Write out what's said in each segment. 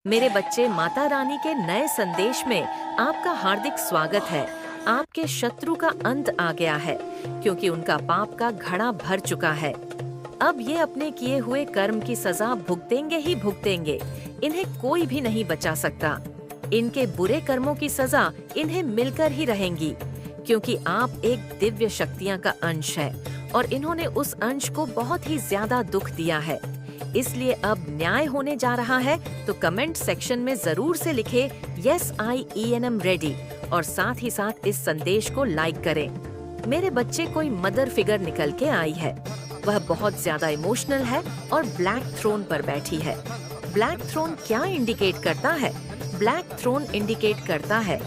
मेरे बच्चे, माता रानी के नए संदेश में आपका हार्दिक स्वागत है। आपके शत्रु का अंत आ गया है, क्योंकि उनका पाप का घड़ा भर चुका है। अब ये अपने किए हुए कर्म की सजा भुगतेंगे ही भुगतेंगे। इन्हें कोई भी नहीं बचा सकता। इनके बुरे कर्मों की सजा इन्हें मिलकर ही रहेंगी, क्योंकि आप एक दिव्य शक्तियां का अंश है और इन्होंने उस अंश को बहुत ही ज्यादा दुख दिया है। इसलिए अब न्याय होने जा रहा है, तो कमेंट सेक्शन में जरूर से लिखे यस आई एम रेडी और साथ ही साथ इस संदेश को लाइक करें। मेरे बच्चे, कोई मदर फिगर निकल के आई है। वह बहुत ज्यादा इमोशनल है और ब्लैक थ्रोन पर बैठी है। ब्लैक थ्रोन क्या इंडिकेट करता है? ब्लैक थ्रोन इंडिकेट करता है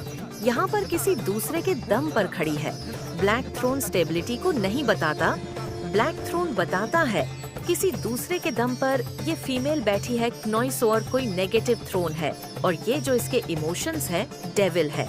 यहाँ पर किसी दूसरे के दम पर खड़ी है। ब्लैक थ्रोन स्टेबिलिटी को नहीं बताता। ब्लैक थ्रोन बताता है किसी दूसरे के दम पर ये फीमेल बैठी है। नॉइस और कोई नेगेटिव थ्रोन है और ये जो इसके इमोशंस है, डेविल है।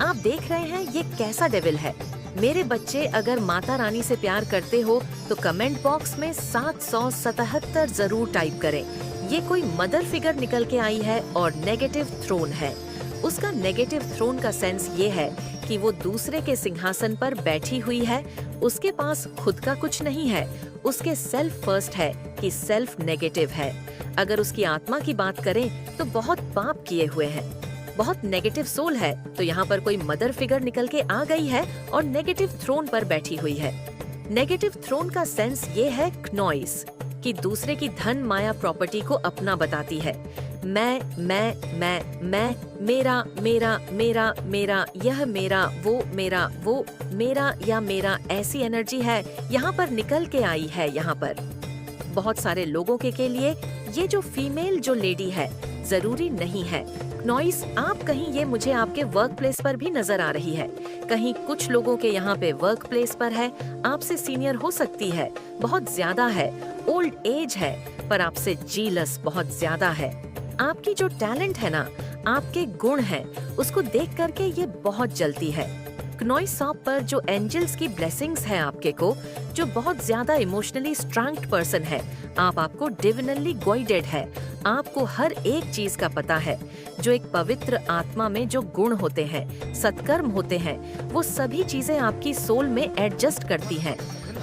आप देख रहे हैं ये कैसा डेविल है। मेरे बच्चे, अगर माता रानी से प्यार करते हो तो कमेंट बॉक्स में 777 जरूर टाइप करें। ये कोई मदर फिगर निकल के आई है और नेगेटिव थ्रोन है। उसका नेगेटिव थ्रोन का सेंस ये है कि वो दूसरे के सिंहासन पर बैठी हुई है। उसके पास खुद का कुछ नहीं है। उसके सेल्फ फर्स्ट है कि सेल्फ नेगेटिव है। अगर उसकी आत्मा की बात करें तो बहुत पाप किए हुए हैं, बहुत नेगेटिव सोल है। तो यहाँ पर कोई मदर फिगर निकल के आ गई है और नेगेटिव थ्रोन पर बैठी हुई है। नेगेटिव थ्रोन का सेंस ये है नॉइस, कि दूसरे की धन माया प्रॉपर्टी को अपना बताती है। मैं, मेरा, मेरा, मेरा, मेरा, यह मेरा, वो मेरा या मेरा, ऐसी एनर्जी है यहाँ पर निकल के आई है। यहाँ पर बहुत सारे लोगों के लिए ये जो फीमेल जो लेडी है जरूरी नहीं है। नॉइस, आप कहीं ये मुझे आपके वर्क प्लेस पर भी नजर आ रही है। कहीं कुछ लोगों के यहाँ पे वर्क प्लेस पर है, आपसे सीनियर हो सकती है, बहुत ज्यादा है, ओल्ड एज है, पर आपसे जीलस बहुत ज्यादा है। आपकी जो टैलेंट है ना, आपके गुण हैं, उसको देख करके ये बहुत जलती है। नॉइस सॉप पर जो एंजल्स की ब्लेसिंग्स है आपके को, जो बहुत ज्यादा इमोशनली स्ट्रेंग्थ पर्सन है, आपको डिविनली गाइडेड है। आपको हर एक चीज का पता है। जो एक पवित्र आत्मा में जो गुण होते हैं, सत्कर्म होते हैं, वो सभी चीजें आपकी सोल में एडजस्ट करती हैं।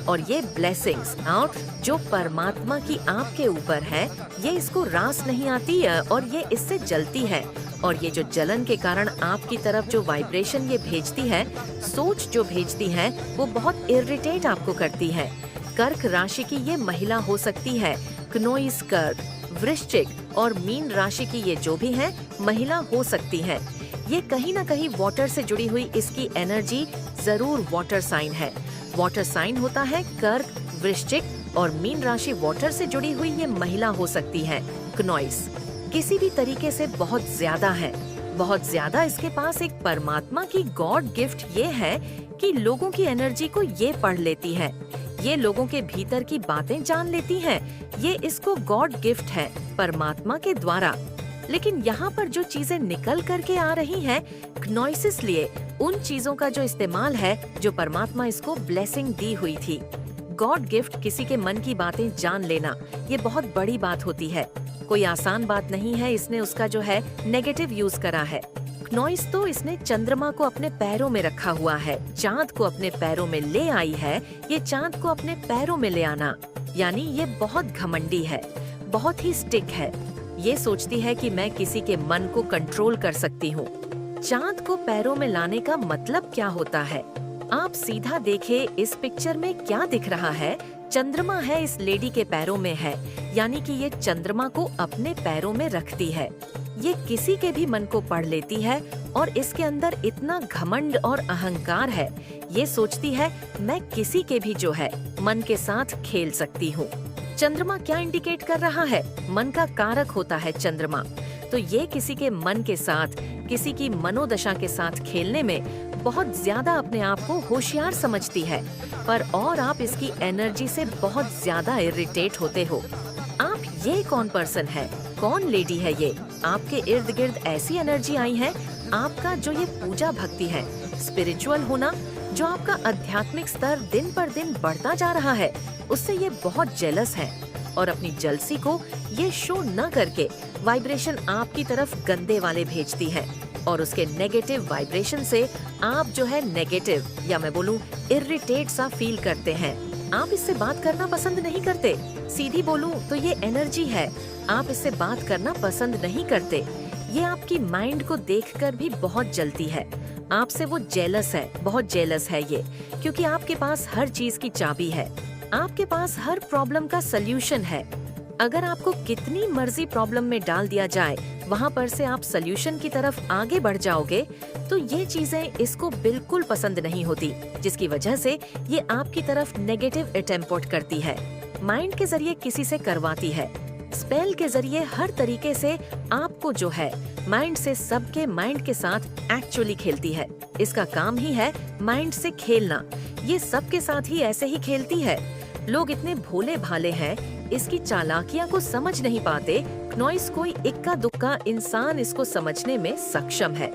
और ये ब्लेसिंग्स आउट जो परमात्मा की आपके ऊपर है, ये इसको रास नहीं आती है और ये इससे जलती है। और ये जो जलन के कारण आपकी तरफ जो वाइब्रेशन ये भेजती है, सोच जो भेजती है, वो बहुत इरिटेट आपको करती है। कर्क राशि की ये महिला हो सकती है। क्नोइस कर्क, वृश्चिक और मीन राशि की ये जो भी है महिला हो सकती है। ये कहीं ना कहीं वाटर से जुड़ी हुई इसकी एनर्जी जरूर वाटर साइन है। वाटर साइन होता है कर्क, वृश्चिक और मीन राशि वाटर से जुड़ी हुई ये महिला हो सकती है। क्नोइस किसी भी तरीके से बहुत ज्यादा है, बहुत ज्यादा इसके पास एक परमात्मा की गॉड गिफ्ट ये है कि लोगों की एनर्जी को ये पढ़ लेती है। ये लोगों के भीतर की बातें जान लेती है। ये इसको गॉड गिफ्ट है परमात्मा के द्वारा। लेकिन यहाँ पर जो चीजें निकल करके आ रही हैं, क्नोइसिस लिए उन चीजों का जो इस्तेमाल है जो परमात्मा इसको ब्लेसिंग दी हुई थी। गॉड गिफ्ट किसी के मन की बातें जान लेना, ये बहुत बड़ी बात होती है। कोई आसान बात नहीं है। इसने उसका जो है नेगेटिव यूज करा है। नॉइस तो इसने चंद्रमा को अपने पैरों में रखा हुआ है, चांद को अपने पैरों में ले आई है। ये चांद को अपने पैरों में ले आना, यानी ये बहुत घमंडी है, बहुत ही स्टिक है। ये सोचती है कि मैं किसी के मन को कंट्रोल कर सकती हूँ। चांद को पैरों में लाने का मतलब क्या होता है? आप सीधा देखे इस पिक्चर में क्या दिख रहा है। चंद्रमा है इस लेडी के पैरों में है, यानी कि ये चंद्रमा को अपने पैरों में रखती है। ये किसी के भी मन को पढ़ लेती है और इसके अंदर इतना घमंड और अहंकार है। ये सोचती है मैं किसी के भी जो है मन के साथ खेल सकती हूँ। चंद्रमा क्या इंडिकेट कर रहा है? मन का कारक होता है चंद्रमा। तो ये किसी के मन के साथ, किसी की मनोदशा के साथ खेलने में बहुत ज्यादा अपने आप को होशियार समझती है, पर और आप इसकी एनर्जी से बहुत ज्यादा इरिटेट होते हो। आप ये कौन पर्सन है, कौन लेडी है ये? आपके इर्द गिर्द ऐसी एनर्जी आई है। आपका जो ये पूजा भक्ति है, स्पिरिचुअल होना, जो आपका आध्यात्मिक स्तर दिन पर दिन बढ़ता जा रहा है, उससे ये बहुत जेलस है। और अपनी जलसी को ये शो न करके वाइब्रेशन आपकी तरफ गंदे वाले भेजती है और उसके नेगेटिव वाइब्रेशन से आप जो है नेगेटिव या मैं बोलूं इरिटेट सा फील करते हैं। आप इससे बात करना पसंद नहीं करते। सीधी बोलूं तो ये एनर्जी है, आप इससे बात करना पसंद नहीं करते। ये आपकी माइंड को देखकर भी बहुत जलती है। आपसे वो जेलस है, बहुत जेलस है ये, क्योंकि आपके पास हर चीज की चाबी है, आपके पास हर प्रॉब्लम का सल्यूशन है। अगर आपको कितनी मर्जी प्रॉब्लम में डाल दिया जाए, वहाँ पर से आप सल्यूशन की तरफ आगे बढ़ जाओगे, तो ये चीजें इसको बिल्कुल पसंद नहीं होती, जिसकी वजह से ये आपकी तरफ नेगेटिव अटेम्प्ट करती है। माइंड के जरिए किसी से करवाती है, स्पेल के जरिए हर तरीके से आपको जो है माइंड से सबके माइंड के साथ एक्चुअली खेलती है। इसका काम ही है माइंड से खेलना। ये सबके साथ ही ऐसे ही खेलती है। लोग इतने भोले भाले हैं, इसकी चालाकियां को समझ नहीं पाते। नॉइस कोई इक्का दुक्का इंसान इसको समझने में सक्षम है,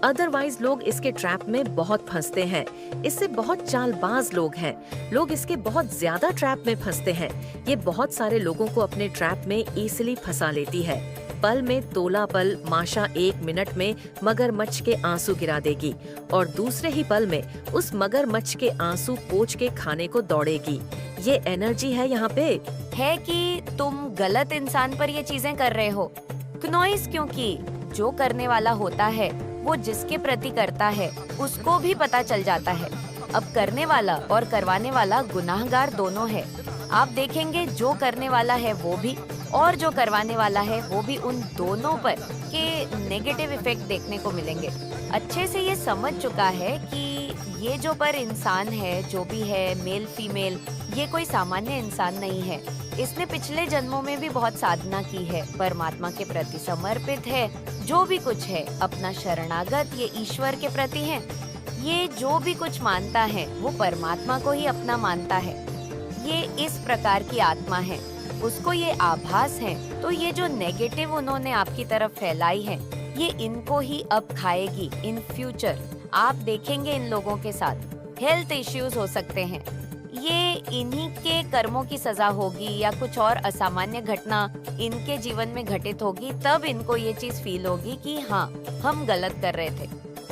अदरवाइज लोग इसके ट्रैप में बहुत फंसते हैं। इससे बहुत चालबाज लोग हैं, लोग इसके बहुत ज्यादा ट्रैप में फंसते हैं। ये बहुत सारे लोगों को अपने ट्रैप में इजीली फंसा लेती है। पल में तोला पल माशा 1 मिनट में मगरमच्छ के आंसू गिरा देगी और दूसरे ही पल में उस मगरमच्छ के आंसू पोंछ के खाने को दौड़ेगी। ये एनर्जी है यहाँ पे। है कि तुम गलत इंसान पर ये चीजें कर रहे हो क्नॉइस, क्योंकि जो करने वाला होता है वो जिसके प्रति करता है उसको भी पता चल जाता है। अब करने वाला और करवाने वाला गुनाहगार दोनों है। आप देखेंगे जो करने वाला है वो भी और जो करवाने वाला है वो भी, उन दोनों पर के नेगेटिव इफेक्ट देखने को मिलेंगे। अच्छे से ये समझ चुका है कि ये जो पर इंसान है, जो भी है, मेल फीमेल, ये कोई सामान्य इंसान नहीं है। इसने पिछले जन्मों में भी बहुत साधना की है, परमात्मा के प्रति समर्पित है। जो भी कुछ है अपना शरणागत ये ईश्वर के प्रति है। ये जो भी कुछ मानता है वो परमात्मा को ही अपना मानता है। ये इस प्रकार की आत्मा है, उसको ये आभास है। तो ये जो नेगेटिव उन्होंने आपकी तरफ फैलाई है, ये इनको ही अब खाएगी इन फ्यूचर। आप देखेंगे इन लोगों के साथ हेल्थ इश्यूज हो सकते हैं। ये इन्हीं के कर्मों की सजा होगी या कुछ और असामान्य घटना इनके जीवन में घटित होगी, तब इनको ये चीज फील होगी कि हाँ, हम गलत कर रहे थे।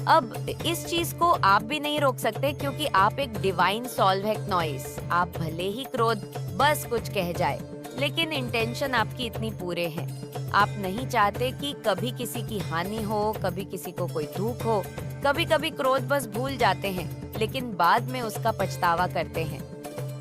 अब इस चीज को आप भी नहीं रोक सकते, क्योंकि आप एक डिवाइन सॉल्व है नॉइस। आप भले ही क्रोध बस कुछ कह जाए, लेकिन इंटेंशन आपकी इतनी पूरे हैं। आप नहीं चाहते कि कभी किसी की हानि हो, कभी किसी को कोई दुख हो। कभी कभी क्रोध बस भूल जाते हैं, लेकिन बाद में उसका पछतावा करते हैं।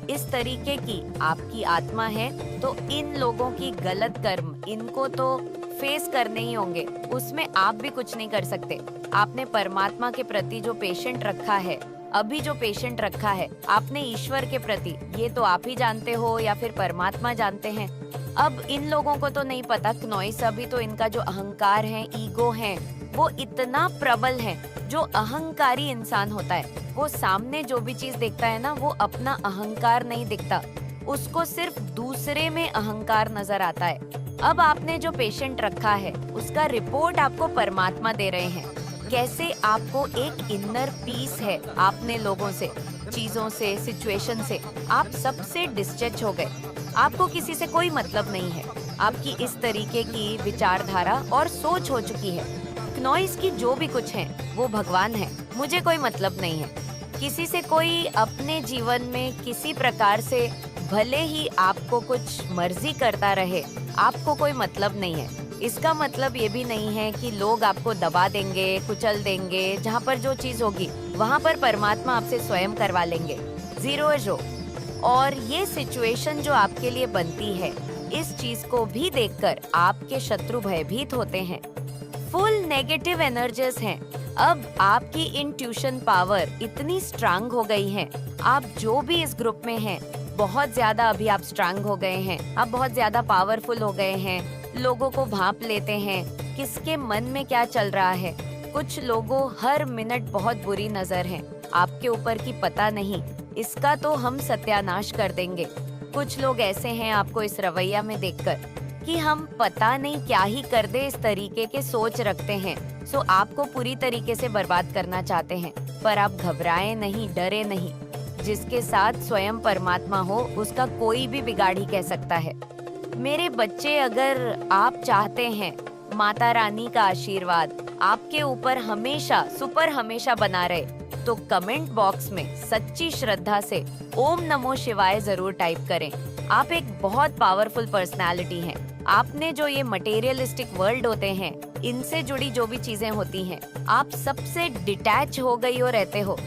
इस तरीके की आपकी आत्मा है। तो इन लोगों की गलत कर्म इनको तो फेस करने ही होंगे, उसमें आप भी कुछ नहीं कर सकते। आपने परमात्मा के प्रति जो पेशेंट रखा है, अभी जो पेशेंट रखा है आपने ईश्वर के प्रति, ये तो आप ही जानते हो या फिर परमात्मा जानते हैं। अब इन लोगों को तो नहीं पता नॉइस, अभी तो इनका जो अहंकार है, ईगो है, वो इतना प्रबल है। जो अहंकारी इंसान होता है वो सामने जो भी चीज देखता है ना, वो अपना अहंकार नहीं दिखता, उसको सिर्फ दूसरे में अहंकार नजर आता है। अब आपने जो पेशेंट रखा है उसका रिपोर्ट आपको परमात्मा दे रहे हैं। कैसे आपको एक इनर पीस है, आपने लोगों से, चीजों से, सिचुएशन से आप सबसे डिस्टैच हो गए। आपको किसी से कोई मतलब नहीं है। आपकी इस तरीके की विचारधारा और सोच हो चुकी है। नॉइस की जो भी कुछ है वो भगवान है, मुझे कोई मतलब नहीं है। किसी से कोई अपने जीवन में किसी प्रकार से भले ही आपको कुछ मर्जी करता रहे, आपको कोई मतलब नहीं है। इसका मतलब ये भी नहीं है कि लोग आपको दबा देंगे, कुचल देंगे। जहाँ पर जो चीज होगी वहाँ पर परमात्मा आपसे स्वयं करवा लेंगे, जीरो जो। और ये सिचुएशन जो आपके लिए बनती है, इस चीज को भी देखकर आपके शत्रु भयभीत होते हैं। फुल नेगेटिव एनर्जीज हैं। अब आपकी इंट्यूशन पावर इतनी स्ट्रांग हो गई है। आप जो भी इस ग्रुप में हैं, बहुत ज्यादा अभी आप स्ट्रांग हो गए हैं, आप बहुत ज्यादा पावरफुल हो गए हैं। लोगों को भांप लेते हैं, किसके मन में क्या चल रहा है। कुछ लोगों हर मिनट बहुत बुरी नजर है आपके ऊपर की पता नहीं, इसका तो हम सत्यानाश कर देंगे। कुछ लोग ऐसे हैं आपको इस रवैया में देखकर कि हम पता नहीं क्या ही कर दे, इस तरीके के सोच रखते हैं। सो आपको पूरी तरीके से बर्बाद करना चाहते हैं। पर आप घबराएं नहीं, डरे नहीं। जिसके साथ स्वयं परमात्मा हो उसका कोई भी बिगाड़ी कह सकता है। मेरे बच्चे, अगर आप चाहते हैं माता रानी का आशीर्वाद आपके ऊपर हमेशा सुपर हमेशा बना रहे, तो कमेंट बॉक्स में सच्ची श्रद्धा से ओम नमो शिवाय जरूर टाइप करें। आप एक बहुत पावरफुल पर्सनालिटी हैं। आपने जो ये मटेरियलिस्टिक वर्ल्ड होते हैं, इनसे जुड़ी जो भी चीजें होती हैं, आप सबसे डिटैच हो गई हो रहते हो।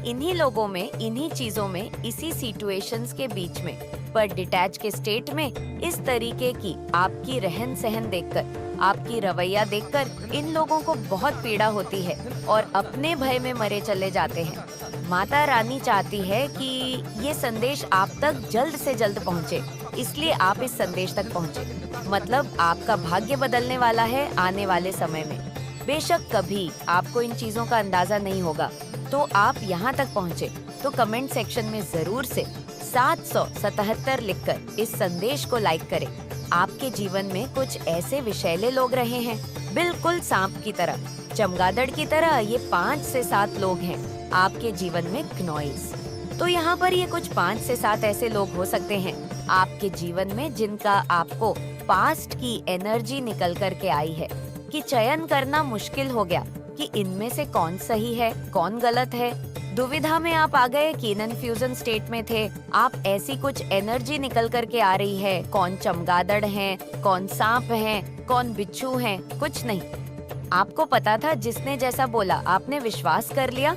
इन्हीं लोगों में, इन्हीं चीजों में, इसी सिचुएशंस के बीच में, पर डिटैच के स्टेट में इस तरीके की आपकी रहन सहन देखकर, आपकी रवैया देखकर इन लोगों को बहुत पीड़ा होती है और अपने भय में मरे चले जाते हैं। माता रानी चाहती है कि ये संदेश आप तक जल्द से जल्द पहुंचे, इसलिए आप इस संदेश तक पहुंचे। मतलब आपका भाग्य बदलने वाला है आने वाले समय में। बेशक कभी आपको इन चीजों का अंदाजा नहीं होगा, तो आप यहाँ तक पहुँचे तो कमेंट सेक्शन में जरूर से 777 लिखकर इस संदेश को लाइक करें। आपके जीवन में कुछ ऐसे विषैले लोग रहे हैं, बिल्कुल सांप की तरह, चमगादड़ की तरह। ये 5 से 7 लोग हैं आपके जीवन में क्नॉइज। तो यहाँ पर ये कुछ 5 से 7 ऐसे लोग हो सकते हैं आपके जीवन में जिनका आपको पास्ट की एनर्जी निकल कर के आई है कि चयन करना मुश्किल हो गया कि इनमें से कौन सही है कौन गलत है। दुविधा में आप आ गए कि कन्फ्यूजन स्टेट में थे। आप ऐसी कुछ एनर्जी निकल कर के आ रही है, कौन चमगादड़ है, कौन सांप है, कौन बिच्छू है, कुछ नहीं। आपको पता था, जिसने जैसा बोला आपने विश्वास कर लिया।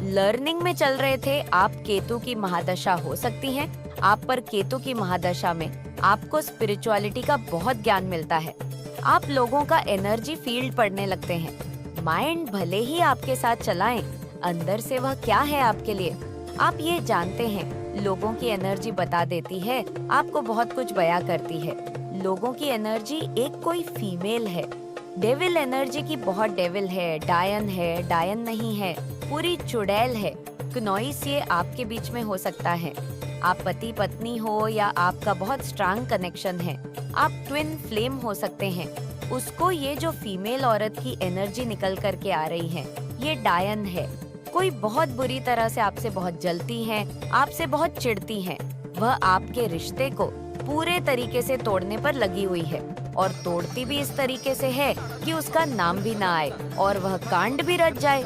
लर्निंग में चल रहे थे आप। केतु की महादशा हो सकती है आप पर। केतु की महादशा में आपको स्पिरिचुअलिटी का बहुत ज्ञान मिलता है। आप लोगों का एनर्जी फील्ड पढ़ने लगते हैं। माइंड भले ही आपके साथ चलाएं, अंदर से वह क्या है आपके लिए आप ये जानते हैं। लोगों की एनर्जी बता देती है, आपको बहुत कुछ बयां करती है। लोगों की एनर्जी एक कोई फीमेल है। डेविल एनर्जी की बहुत डेविल है, डायन नहीं है, पूरी चुड़ैल है। क्नॉइस ये आपके बीच में हो सकता है। आप पति पत्नी हो या आपका बहुत स्ट्रांग कनेक्शन है। आप ट्विन फ्लेम हो सकते हैं। उसको ये जो फीमेल औरत की एनर्जी निकल कर के आ रही है, ये डायन है। कोई बहुत बुरी तरह से आपसे बहुत जलती है, आपसे बहुत चिढ़ती है। वह आपके रिश्ते को पूरे तरीके से तोड़ने पर लगी हुई है और तोड़ती भी इस तरीके से है कि उसका नाम भी ना आए और वह कांड भी रच जाए।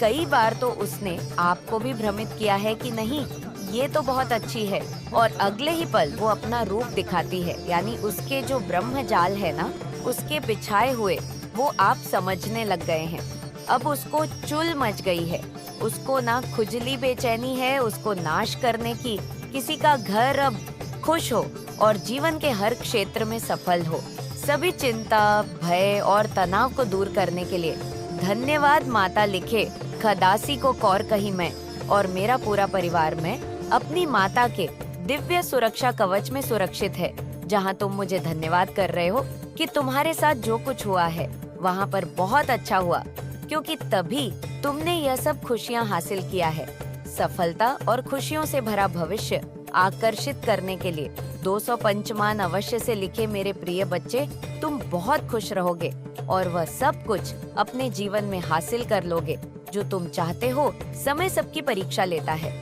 कई बार तो उसने आपको भी भ्रमित किया है कि नहीं, ये तो बहुत अच्छी है, और अगले ही पल वो अपना रूप दिखाती है। यानी उसके जो ब्रह्म जाल है ना, उसके बिछाए हुए वो आप समझने लग गए हैं। अब उसको चुल मच गई है। उसको ना खुजली बेचैनी है, उसको नाश करने की। किसी का घर अब खुश हो और जीवन के हर क्षेत्र में सफल हो। सभी चिंता, भय और तनाव को दूर करने के लिए धन्यवाद माता लिखे खदासी को कौर कही मैं और मेरा पूरा परिवार में अपनी माता के दिव्य सुरक्षा कवच में सुरक्षित है। जहाँ तुम मुझे धन्यवाद कर रहे हो कि तुम्हारे साथ जो कुछ हुआ है वहाँ पर बहुत अच्छा हुआ, क्योंकि तभी तुमने यह सब खुशियाँ हासिल किया है। सफलता और खुशियों से भरा भविष्य आकर्षित करने के लिए 255 अवश्य से लिखे मेरे प्रिय बच्चे, तुम बहुत खुश रहोगे और वह सब कुछ अपने जीवन में हासिल कर लोगे जो तुम चाहते हो। समय सबकी परीक्षा लेता है।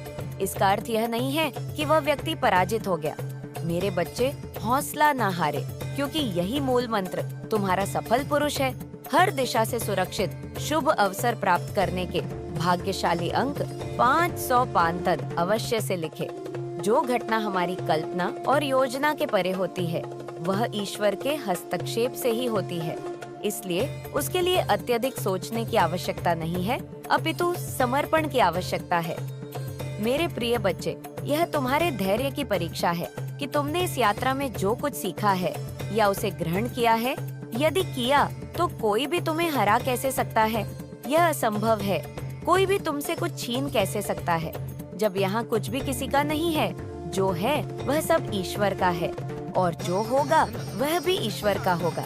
इसका अर्थ यह नहीं है कि वह व्यक्ति पराजित हो गया। मेरे बच्चे, हौसला ना हारे, क्योंकि यही मूल मंत्र तुम्हारा सफल पुरुष है। हर दिशा से सुरक्षित शुभ अवसर प्राप्त करने के भाग्यशाली अंक 505 अवश्य से लिखे। जो घटना हमारी कल्पना और योजना के परे होती है, वह ईश्वर के हस्तक्षेप से ही होती है। इसलिए उसके लिए अत्यधिक सोचने की आवश्यकता नहीं है, अपितु समर्पण की आवश्यकता है। मेरे प्रिय बच्चे, यह तुम्हारे धैर्य की परीक्षा है कि तुमने इस यात्रा में जो कुछ सीखा है या उसे ग्रहण किया है। यदि किया तो कोई भी तुम्हें हरा कैसे सकता है? यह असंभव है। कोई भी तुमसे कुछ छीन कैसे सकता है? जब यहाँ कुछ भी किसी का नहीं है, जो है वह सब ईश्वर का है और जो होगा वह भी ईश्वर का होगा।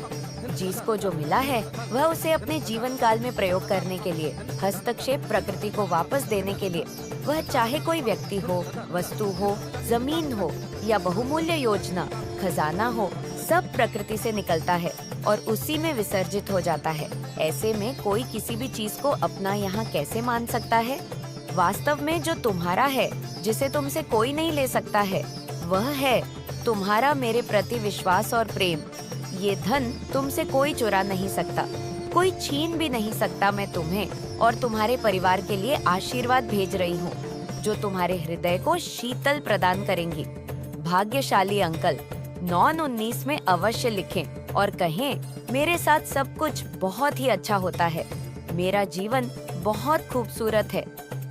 जिसको जो मिला है वह उसे अपने जीवन काल में प्रयोग करने के लिए, हस्तक्षेप प्रकृति को वापस देने के लिए, वह चाहे कोई व्यक्ति हो, वस्तु हो, जमीन हो या बहुमूल्य योजना, खजाना हो, सब प्रकृति से निकलता है और उसी में विसर्जित हो जाता है। ऐसे में कोई किसी भी चीज को अपना यहाँ कैसे मान सकता है? वास्तव में जो तुम्हारा है, जिसे तुमसे कोई नहीं ले सकता है, वह है तुम्हारा मेरे प्रति विश्वास और प्रेम, ये धन तुमसे कोई चुरा नहीं सकता, कोई छीन भी नहीं सकता। मैं तुम्हें और तुम्हारे परिवार के लिए आशीर्वाद भेज रही हूँ, जो तुम्हारे हृदय को शीतल प्रदान करेंगी। भाग्यशाली अंकल 9-19 में अवश्य लिखें और कहें, मेरे साथ सब कुछ बहुत ही अच्छा होता है, मेरा जीवन बहुत खूबसूरत है।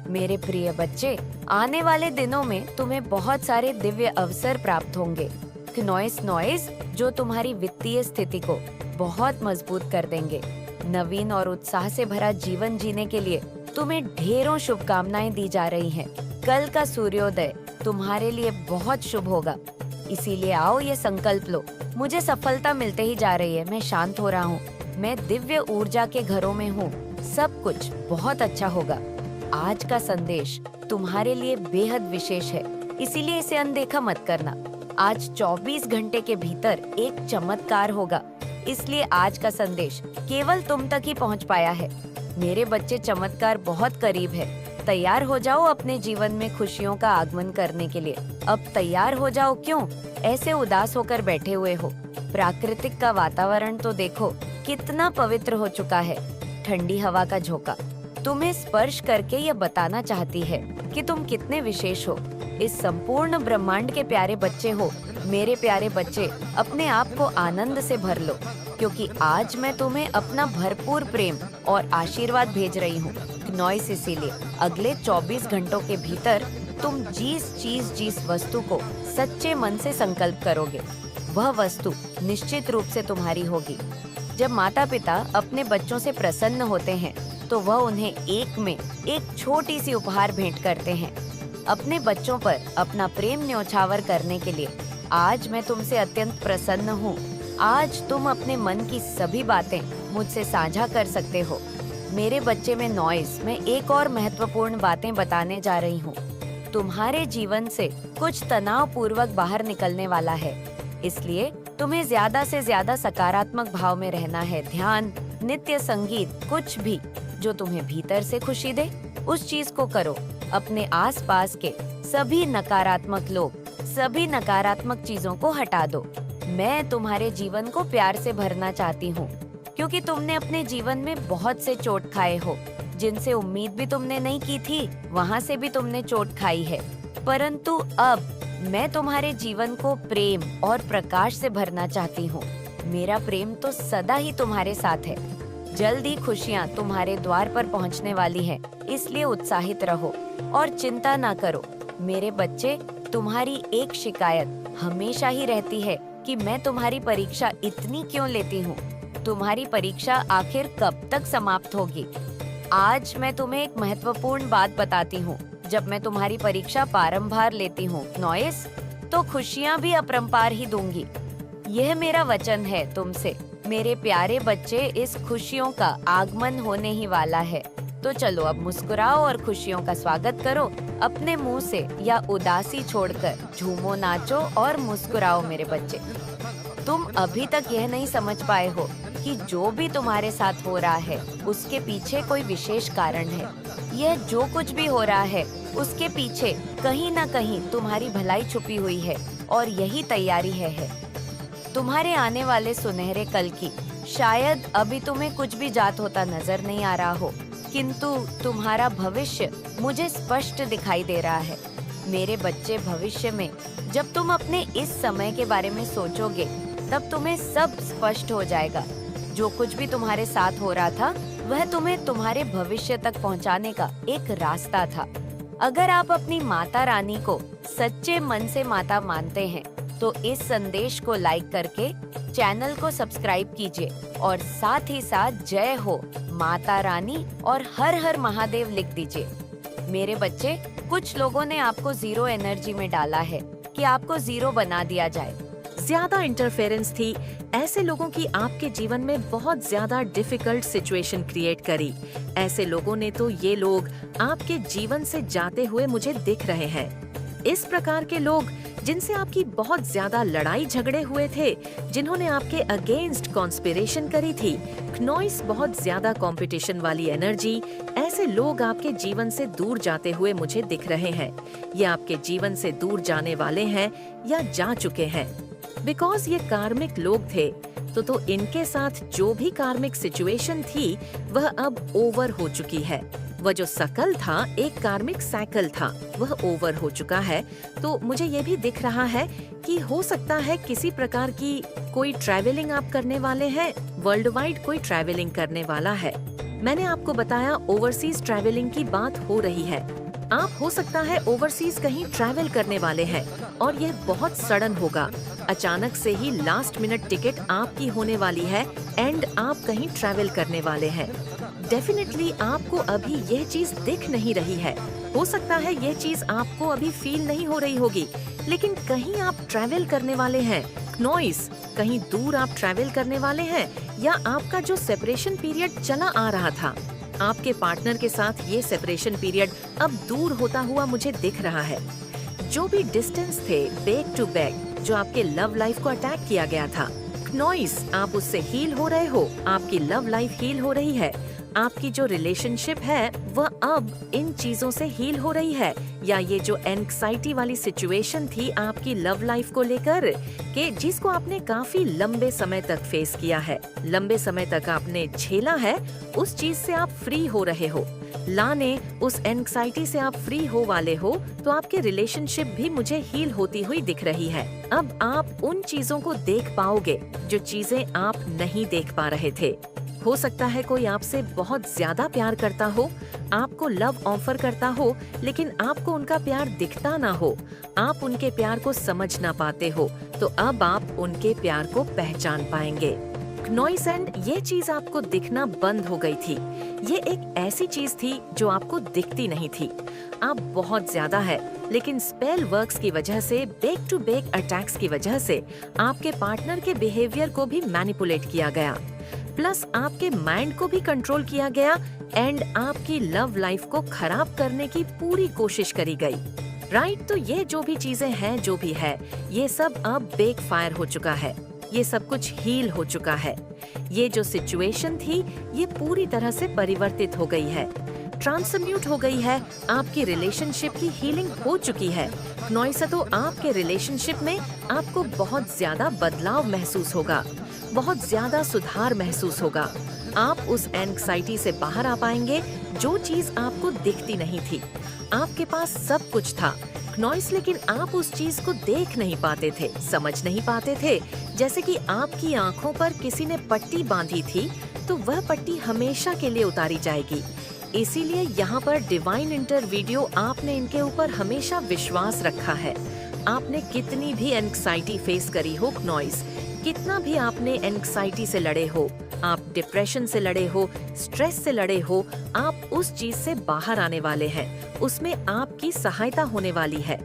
मेरे प्रिय बच्चे, आने वाले दिनों में तुम्हें बहुत सारे दिव्य अवसर प्राप्त होंगे। क्नॉइस नॉइस जो तुम्हारी वित्तीय स्थिति को बहुत मजबूत कर देंगे। नवीन और उत्साह से भरा जीवन जीने के लिए तुम्हें ढेरों शुभकामनाएं दी जा रही हैं। कल का सूर्योदय तुम्हारे लिए बहुत शुभ होगा, इसीलिए आओ ये संकल्प लो। मुझे सफलता मिलते ही जा रही है, मैं शांत हो रहा हूँ, मैं दिव्य ऊर्जा के घरों में हूँ, सब कुछ बहुत अच्छा होगा। आज का संदेश तुम्हारे लिए बेहद विशेष है, इसीलिए इसे अनदेखा मत करना। आज 24 घंटे के भीतर एक चमत्कार होगा, इसलिए आज का संदेश केवल तुम तक ही पहुंच पाया है। मेरे बच्चे, चमत्कार बहुत करीब है। तैयार हो जाओ अपने जीवन में खुशियों का आगमन करने के लिए। अब तैयार हो जाओ, क्यों ऐसे उदास होकर बैठे हुए हो? प्राकृतिक का वातावरण तो देखो कितना पवित्र हो चुका है। ठंडी हवा का झोंका तुम्हें स्पर्श करके यह बताना चाहती है कि तुम कितने विशेष हो। इस संपूर्ण ब्रह्मांड के प्यारे बच्चे हो। मेरे प्यारे बच्चे, अपने आप को आनंद से भर लो, क्योंकि आज मैं तुम्हें अपना भरपूर प्रेम और आशीर्वाद भेज रही हूँ। नॉइस, इसीलिए अगले 24 घंटों के भीतर तुम जिस वस्तु को सच्चे मन से संकल्प करोगे, वह वस्तु निश्चित रूप से तुम्हारी होगी। जब माता पिता अपने बच्चों से प्रसन्न होते हैं तो वह उन्हें एक छोटी सी उपहार भेंट करते हैं। अपने बच्चों पर अपना प्रेम न्योछावर करने के लिए आज मैं तुमसे अत्यंत प्रसन्न हूँ। आज तुम अपने मन की सभी बातें मुझसे साझा कर सकते हो। मेरे बच्चे में नॉइस, मैं एक और महत्वपूर्ण बातें बताने जा रही हूँ। तुम्हारे जीवन से कुछ तनाव पूर्वक बाहर निकलने वाला है, इसलिए तुम्हें ज्यादा से ज्यादा सकारात्मक भाव में रहना है। ध्यान, नित्य संगीत, कुछ भी जो तुम्हें भीतर से खुशी दे, उस चीज को करो। अपने आसपास के सभी नकारात्मक लोग, सभी नकारात्मक चीजों को हटा दो। मैं तुम्हारे जीवन को प्यार से भरना चाहती हूँ, क्योंकि तुमने अपने जीवन में बहुत से चोट खाए हो। जिनसे उम्मीद भी तुमने नहीं की थी, वहाँ से भी तुमने चोट खाई है। परंतु अब मैं तुम्हारे जीवन को प्रेम और प्रकाश से भरना चाहती हूँ। मेरा प्रेम तो सदा ही तुम्हारे साथ है। जल्द ही खुशियाँ तुम्हारे द्वार पर पहुँचने वाली है, इसलिए उत्साहित रहो और चिंता ना करो। मेरे बच्चे, तुम्हारी एक शिकायत हमेशा ही रहती है कि मैं तुम्हारी परीक्षा इतनी क्यों लेती हूँ। तुम्हारी परीक्षा आखिर कब तक समाप्त होगी? आज मैं तुम्हें एक महत्वपूर्ण बात बताती हूँ। जब मैं तुम्हारी परीक्षा पारंबार लेती हूँ नॉइस, तो खुशियाँ भी अपरंपार ही दूंगी। यह मेरा वचन है तुमसे। मेरे प्यारे बच्चे, इस खुशियों का आगमन होने ही वाला है। तो चलो अब मुस्कुराओ और खुशियों का स्वागत करो। अपने मुंह से या उदासी छोड़कर झूमो, नाचो और मुस्कुराओ मेरे बच्चे। तुम अभी तक यह नहीं समझ पाए हो कि जो भी तुम्हारे साथ हो रहा है उसके पीछे कोई विशेष कारण है। यह जो कुछ भी हो रहा है उसके पीछे कहीं ना कहीं तुम्हारी भलाई छुपी हुई है, और यही तैयारी है तुम्हारे आने वाले सुनहरे कल की। शायद अभी तुम्हें कुछ भी जात होता नजर नहीं आ रहा हो, किंतु तुम्हारा भविष्य मुझे स्पष्ट दिखाई दे रहा है। मेरे बच्चे, भविष्य में जब तुम अपने इस समय के बारे में सोचोगे, तब तुम्हें सब स्पष्ट हो जाएगा। जो कुछ भी तुम्हारे साथ हो रहा था, वह तुम्हें तुम्हारे भविष्य तक पहुंचाने का एक रास्ता था। अगर आप अपनी माता रानी को सच्चे मन से माता मानते हैं, तो इस संदेश को लाइक करके चैनल को सब्सक्राइब कीजिए और साथ ही साथ जय हो माता रानी और हर हर महादेव लिख दीजिए। मेरे बच्चे, कुछ लोगों ने आपको जीरो एनर्जी में डाला है कि आपको जीरो बना दिया जाए। ज्यादा इंटरफेरेंस थी, ऐसे लोगों की आपके जीवन में बहुत ज्यादा डिफिकल्ट सिचुएशन क्रिएट करी। ऐसे लोगों ने तो ये लोग आपके जीवन से जाते हुए मुझे दिख रहे हैं। इस प्रकार के लोग जिनसे आपकी बहुत ज्यादा लड़ाई झगड़े हुए थे, जिन्होंने आपके अगेंस्ट कॉन्स्पिरेशन करी थी, क्नॉइस बहुत ज्यादा कंपटीशन वाली एनर्जी, ऐसे लोग आपके जीवन से दूर जाते हुए मुझे दिख रहे हैं। ये आपके जीवन से दूर जाने वाले हैं या जा चुके हैं। बिकॉज ये कार्मिक लोग थे, तो इनके साथ जो भी कार्मिक सिचुएशन थी वह अब ओवर हो चुकी है। वह जो सकल था, एक कार्मिक साइकिल था, वह ओवर हो चुका है। तो मुझे ये भी दिख रहा है कि हो सकता है किसी प्रकार की कोई ट्रैवलिंग आप करने वाले हैं, वर्ल्ड वाइड कोई ट्रैवलिंग करने वाला है। मैंने आपको बताया ओवरसीज ट्रैवलिंग की बात हो रही है। आप हो सकता है ओवरसीज कहीं ट्रैवल करने वाले हैं और यह बहुत सडन होगा। अचानक से ही लास्ट मिनट टिकट आपकी होने वाली है एंड आप कहीं ट्रैवल करने वाले हैं। डेफिनेटली आपको अभी यह चीज दिख नहीं रही है। हो सकता है यह चीज आपको अभी फील नहीं हो रही होगी, लेकिन कहीं आप ट्रैवल करने वाले हैं। क्नॉइस, कहीं दूर आप ट्रैवल करने वाले हैं या आपका जो सेपरेशन पीरियड चला आ रहा था, आपके पार्टनर के साथ ये सेपरेशन पीरियड अब दूर होता हुआ मुझे दिख रहा है। जो भी डिस्टेंस थे बैक टू बैक, जो आपके लव लाइफ को अटैक किया गया था, क्नॉइस, आप उससे हील हो रहे हो। आपकी लव लाइफ हील हो रही है। आपकी जो रिलेशनशिप है वह अब इन चीजों से हील हो रही है। या ये जो एंग्जाइटी वाली सिचुएशन थी आपकी लव लाइफ को लेकर के, जिसको आपने काफी लंबे समय तक फेस किया है, लंबे समय तक आपने झेला है, उस चीज से आप फ्री हो रहे हो। लाने उस एंग्जाइटी से आप फ्री हो वाले हो, तो आपके रिलेशनशिप भी मुझे हील होती हुई दिख रही है। अब आप उन चीजों को देख पाओगे जो चीजें आप नहीं देख पा रहे थे। हो सकता है कोई आपसे बहुत ज्यादा प्यार करता हो, आपको लव ऑफर करता हो, लेकिन आपको उनका प्यार दिखता ना हो, आप उनके प्यार को समझ ना पाते हो, तो अब आप उनके प्यार को पहचान पाएंगे। क्नॉइस एंड ये चीज आपको दिखना बंद हो गई थी। ये एक ऐसी चीज थी जो आपको दिखती नहीं थी। आप बहुत ज्यादा है, लेकिन स्पेल वर्क्स की वजह से, बैक टू बैक अटैक्स की वजह से आपके पार्टनर के बिहेवियर को भी मैनिपुलेट किया गया, प्लस आपके माइंड को भी कंट्रोल किया गया एंड आपकी लव लाइफ को खराब करने की पूरी कोशिश करी गई। राइट, तो ये जो भी चीजें हैं, जो भी है, ये सब अब बैक फायर हो चुका है। ये सब कुछ हील हो चुका है। ये जो सिचुएशन थी ये पूरी तरह से परिवर्तित हो गई है, ट्रांसम्यूट हो गई है। आपकी रिलेशनशिप की हीलिंग हो चुकी है। क्नॉइस, तो आपके रिलेशनशिप में आपको बहुत ज्यादा बदलाव महसूस होगा, बहुत ज्यादा सुधार महसूस होगा। आप उस एंग्जाइटी से बाहर आ पाएंगे जो चीज आपको दिखती नहीं थी। आपके पास सब कुछ था क्नॉइस, लेकिन आप उस चीज को देख नहीं पाते थे, समझ नहीं पाते थे। जैसे कि आपकी आंखों पर किसी ने पट्टी बांधी थी, तो वह पट्टी हमेशा के लिए उतारी जाएगी। इसीलिए यहाँ पर डिवाइन इंटर वीडियो आपने इनके ऊपर हमेशा विश्वास रखा है। आपने कितनी भी एंग्जाइटी फेस करी हो क्नॉइस, कितना भी आपने एंग्जाइटी से लड़े हो, आप डिप्रेशन से लड़े हो, स्ट्रेस से लड़े हो, आप उस चीज से बाहर आने वाले हैं। उसमें आपकी सहायता होने वाली है।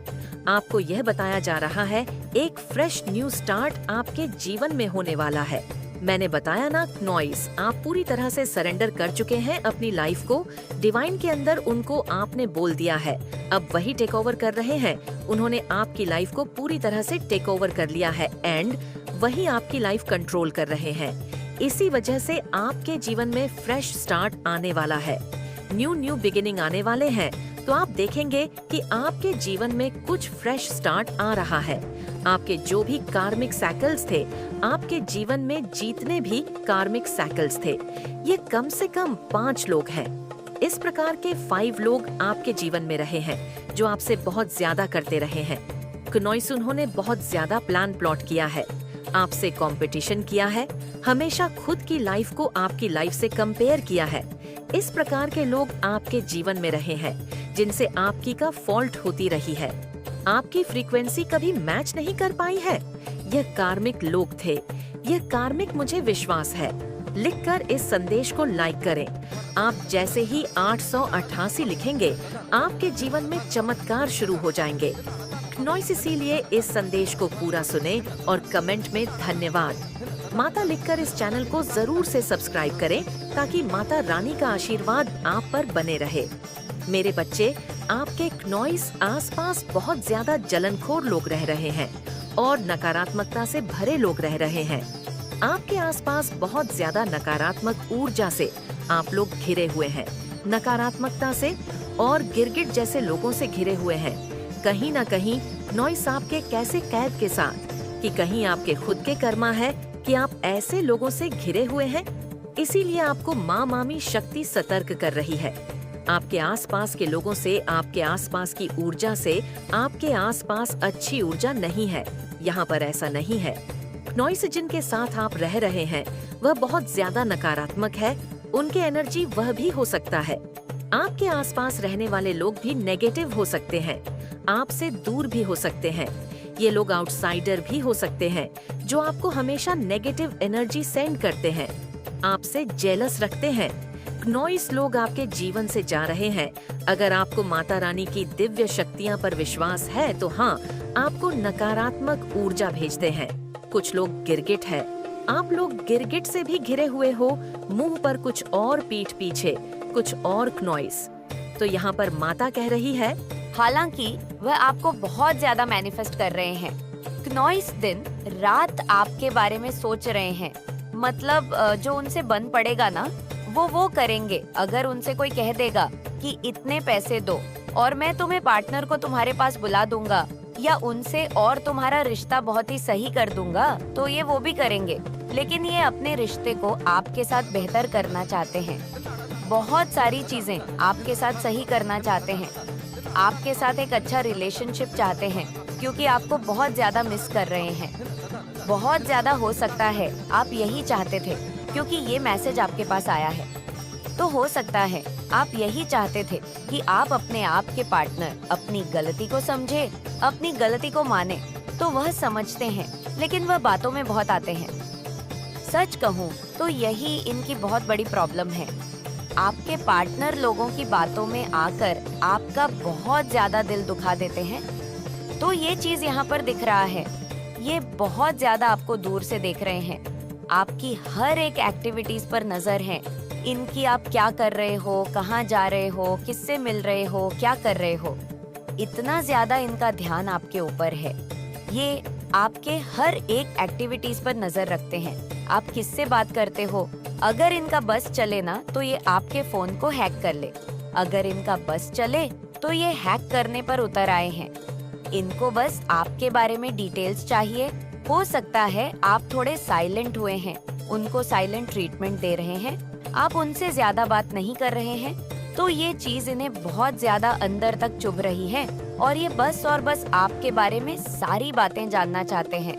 आपको यह बताया जा रहा है एक फ्रेश न्यू स्टार्ट आपके जीवन में होने वाला है। मैंने बताया ना क्नॉइस, आप पूरी तरह से सरेंडर कर चुके हैं अपनी लाइफ को। डिवाइन के अंदर उनको आपने बोल दिया है, अब वही टेक ओवर कर रहे हैं। उन्होंने आपकी लाइफ को पूरी तरह से टेक ओवर कर लिया है एंड वही आपकी लाइफ कंट्रोल कर रहे हैं। इसी वजह से आपके जीवन में फ्रेश स्टार्ट आने वाला है, न्यू बिगिनिंग आने वाले हैं। तो आप देखेंगे कि आपके जीवन में कुछ फ्रेश स्टार्ट आ रहा है। आपके जो भी कार्मिक साइकिल्स थे, आपके जीवन में जितने भी कार्मिक साइकिल्स थे, ये कम से कम 5 लोग हैं। इस प्रकार के 5 लोग आपके जीवन में रहे हैं जो आपसे बहुत ज्यादा करते रहे हैं। क्नॉइस, उन्होंने बहुत ज्यादा प्लान प्लॉट किया है, आपसे कंपटीशन किया है, हमेशा खुद की लाइफ को आपकी लाइफ से कंपेयर किया है। इस प्रकार के लोग आपके जीवन में रहे हैं जिनसे आपकी का फॉल्ट होती रही है। आपकी फ्रीक्वेंसी कभी मैच नहीं कर पाई है। यह कार्मिक लोग थे, यह कार्मिक मुझे विश्वास है। लिखकर इस संदेश को लाइक करें। आप जैसे ही 888 लिखेंगे, आपके जीवन में चमत्कार शुरू हो जाएंगे। क्नॉइस, इसीलिए इस संदेश को पूरा सुने और कमेंट में धन्यवाद माता लिखकर इस चैनल को जरूर से सब्सक्राइब करें ताकि माता रानी का आशीर्वाद आप पर बने रहे। मेरे बच्चे, आपके क्नॉइस आसपास बहुत ज्यादा जलनखोर लोग रह रहे हैं और नकारात्मकता से भरे लोग रह रहे हैं। आपके आसपास बहुत ज्यादा नकारात्मक ऊर्जा से आप लोग घिरे हुए हैं, नकारात्मकता से और गिरगिट जैसे लोगों से घिरे हुए हैं। कहीं ना कहीं क्नॉइस आपके कैसे कैद के साथ कि कहीं आपके खुद के कर्मा है कि आप ऐसे लोगों से घिरे हुए हैं। इसीलिए आपको माँ मामी शक्ति सतर्क कर रही है। आपके आसपास के लोगों से, आपके आसपास की ऊर्जा से आपके आसपास अच्छी ऊर्जा नहीं है। यहाँ पर ऐसा नहीं है। क्नॉइस जिनके साथ आप रह रहे हैं वह बहुत ज्यादा नकारात्मक है, उनके एनर्जी वह भी हो सकता है। आपके आसपास रहने वाले लोग भी नेगेटिव हो सकते हैं, आपसे दूर भी हो सकते हैं। ये लोग आउटसाइडर भी हो सकते हैं जो आपको हमेशा नेगेटिव एनर्जी सेंड करते हैं, आपसे जेलस रखते हैं। क्नॉइस लोग आपके जीवन से जा रहे हैं। अगर आपको माता रानी की दिव्य शक्तियाँ पर विश्वास है तो हाँ, आपको नकारात्मक ऊर्जा भेजते हैं। कुछ लोग गिरगिट है, आप लोग गिरगिट से भी घिरे हुए हो, मुंह पर कुछ और, पीठ पीछे कुछ और क्नॉइस। तो यहाँ पर माता कह रही है, हालांकि वह आपको बहुत ज्यादा मैनिफेस्ट कर रहे हैं। क्नॉइस दिन रात आपके बारे में सोच रहे हैं। मतलब जो उनसे बन पड़ेगा ना, वो करेंगे। अगर उनसे कोई कह देगा कि इतने पैसे दो और मैं तुम्हें पार्टनर को तुम्हारे पास बुला दूंगा, या उनसे और तुम्हारा रिश्ता बहुत ही सही कर दूंगा, तो ये वो भी करेंगे। लेकिन ये अपने रिश्ते को आपके साथ बेहतर करना चाहते हैं। बहुत सारी चीजें आपके साथ सही करना चाहते हैं। आपके साथ एक अच्छा रिलेशनशिप चाहते हैं क्योंकि आपको बहुत ज्यादा मिस कर रहे हैं। बहुत ज्यादा हो सकता है आप यही चाहते थे क्योंकि ये मैसेज आपके पास आया है। तो हो सकता है आप यही चाहते थे कि आप अपने आप के पार्टनर अपनी गलती को समझे, अपनी गलती को माने। तो वह समझते हैं लेकिन वह बातों में बहुत आते हैं। सच कहूँ तो यही इनकी बहुत बड़ी प्रॉब्लम है। आपके पार्टनर लोगों की बातों में आकर आपका बहुत ज्यादा दिल दुखा देते हैं। तो ये चीज यहाँ पर दिख रहा है। ये बहुत ज्यादा आपको दूर से देख रहे हैं। आपकी हर एक एक्टिविटीज पर नजर है इनकी। आप क्या कर रहे हो, कहाँ जा रहे हो, किससे मिल रहे हो, क्या कर रहे हो, इतना ज्यादा इनका ध्यान आपके ऊपर है। ये आपके हर एक एक्टिविटीज पर नजर रखते हैं। आप किससे बात करते हो, अगर इनका बस चले ना तो ये आपके फोन को हैक कर ले। अगर इनका बस चले तो ये हैक करने पर उतर आए हैं। इनको बस आपके बारे में डिटेल्स चाहिए। हो सकता है आप थोड़े साइलेंट हुए हैं, उनको साइलेंट ट्रीटमेंट दे रहे हैं, आप उनसे ज्यादा बात नहीं कर रहे हैं। तो ये चीज इन्हें बहुत ज्यादा अंदर तक चुभ रही है और ये बस और बस आपके बारे में सारी बातें जानना चाहते हैं।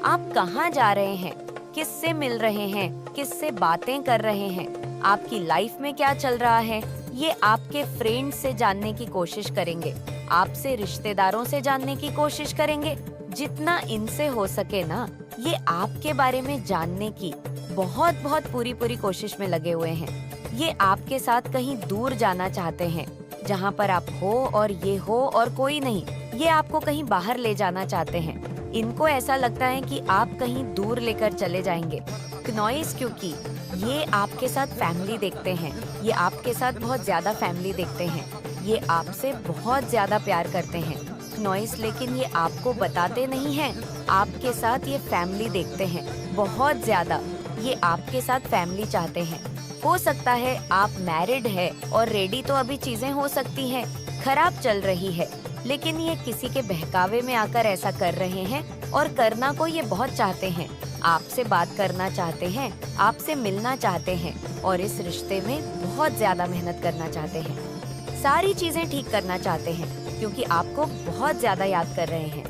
आप कहाँ जा रहे हैं, किससे मिल रहे हैं, किससे बातें कर रहे हैं, आपकी लाइफ में क्या चल रहा है, ये आपके फ्रेंड से जानने की कोशिश करेंगे, आपसे रिश्तेदारों से जानने की कोशिश करेंगे। जितना इनसे हो सके ना, ये आपके बारे में जानने की बहुत पूरी कोशिश में लगे हुए हैं। ये आपके साथ कहीं दूर जाना चाहते हैं, जहाँ पर आप हो और ये हो और कोई नहीं। ये आपको कहीं बाहर ले जाना चाहते हैं। इनको ऐसा लगता है कि आप कहीं दूर लेकर चले जाएंगे। क्नॉइस, क्योंकि ये आपके साथ फैमिली देखते हैं, ये आपके साथ बहुत ज्यादा फैमिली देखते हैं, ये आपसे बहुत ज्यादा प्यार करते हैं क्नॉइस। लेकिन ये आपको बताते नहीं हैं। आपके साथ ये फैमिली देखते हैं बहुत ज्यादा। ये आपके साथ फैमिली चाहते हैं। हो सकता है आप मैरिड है और रेडी, तो अभी चीजें हो सकती हैं खराब चल रही है, लेकिन ये किसी के बहकावे में आकर ऐसा कर रहे हैं। और करना को ये बहुत चाहते हैं, आपसे बात करना चाहते हैं, आपसे मिलना चाहते हैं और इस रिश्ते में बहुत ज्यादा मेहनत करना चाहते हैं। सारी चीजें ठीक करना चाहते हैं क्योंकि आपको बहुत ज्यादा याद कर रहे हैं,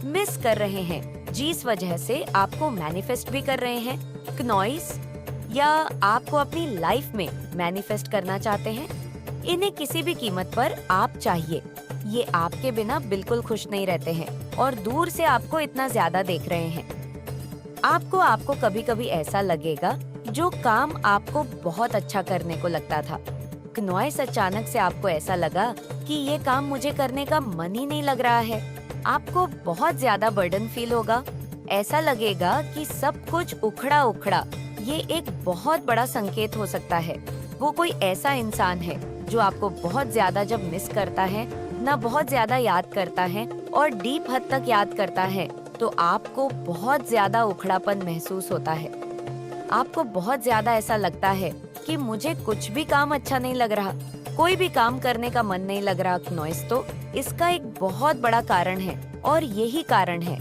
मिस कर रहे हैं, जिस वजह से आपको मैनिफेस्ट भी कर रहे हैं। क्नॉइस, या आपको अपनी लाइफ में मैनिफेस्ट करना चाहते हैं। इन्हें किसी भी कीमत पर आप चाहिए। ये आपके बिना बिल्कुल खुश नहीं रहते हैं और दूर से आपको इतना ज्यादा देख रहे हैं। आपको कभी कभी ऐसा लगेगा जो काम आपको बहुत अच्छा करने को लगता था, क्नॉइस, अचानक से आपको ऐसा लगा कि ये काम मुझे करने का मन ही नहीं लग रहा है। आपको बहुत ज्यादा बर्डन फील होगा। ऐसा लगेगा कि सब कुछ उखड़ा उखड़ा। ये एक बहुत बड़ा संकेत हो सकता है। वो कोई ऐसा इंसान है जो आपको बहुत ज्यादा जब मिस करता है, ना बहुत ज्यादा याद करता है और डीप हद तक याद करता है, तो आपको बहुत ज्यादा उखड़ापन महसूस होता है। आपको बहुत ज्यादा ऐसा लगता है कि मुझे कुछ भी काम अच्छा नहीं लग रहा, कोई भी काम करने का मन नहीं लग रहा नॉइस। तो इसका एक बहुत बड़ा कारण है और यही कारण है,